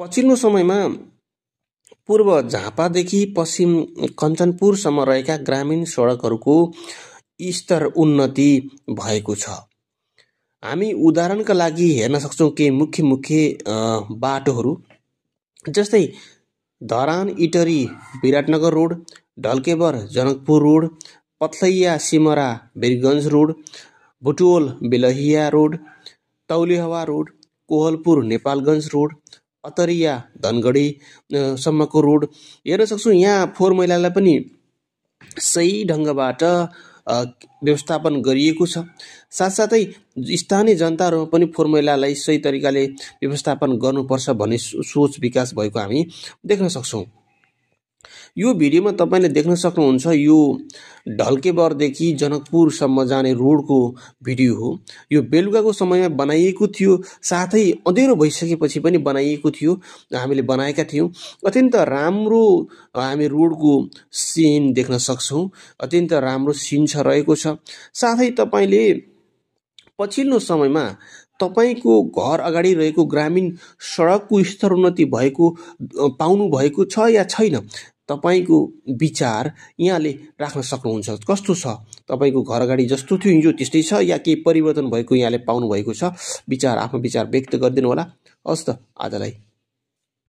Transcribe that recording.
पछिल्लो समयमा पूर्व झापादेखि पश्चिम कञ्चनपुरसम्म रहेका ग्रामीण सडकहरूको स्तर उन्नति भएको छ। हामी उदाहरणका लागि हेर्न सक्छौँ केही मुख्य बाटोहरू, जस्तै Dharan Itahari Biratnagar road, Dhalkebar Janakpur road, Pathlaiya Simara Birgunj road, Butwal Belahiya road, Taulihawa road, Kohalpur Nepalgunj road, Attariya Dhangadhi सम्मको रोड हेर्न सक्छौँ। यहाँ फोहोर मैलालाई पनि सही ढङ्गबाट व्यवस्थापन गरिएको छ। साथसाथै स्थानीय जनताहरूमा पनि फोहोर मैलालाई सही तरिकाले व्यवस्थापन गर्नुपर्छ भन्ने सोच विकास भएको हामी देख्न सक्छौँ। यो भिडियोमा तपाईँले देख्न सक्नुहुन्छ, यो ढल्केबरदेखि जनकपुरसम्म जाने रोडको भिडियो हो। यो बेलुकाको समयमा बनाइएको थियो, साथै अँधेरो भइसकेपछि पनि बनाइएको थियो। हामीले बनाएका थियौँ। अत्यन्त राम्रो हामी रोडको सिन देख्न सक्छौँ। अत्यन्त राम्रो सिन रहेको छ। साथै तपाईँले पछिल्लो समयमा तपाईँको घर अगाडि रहेको ग्रामीण सडकको स्तर उन्नति भएको पाउनु भएको छ या छैन, तपाईँको विचार यहाँले राख्न सक्नुहुन्छ। कस्तो छ तपाईँको घर अगाडि जस्तो थियो हिजो त्यस्तै छ या केही परिवर्तन भएको यहाँले पाउनु भएको छ? आफ्नो विचार व्यक्त गरिदिनु होला। हस् त, आजलाई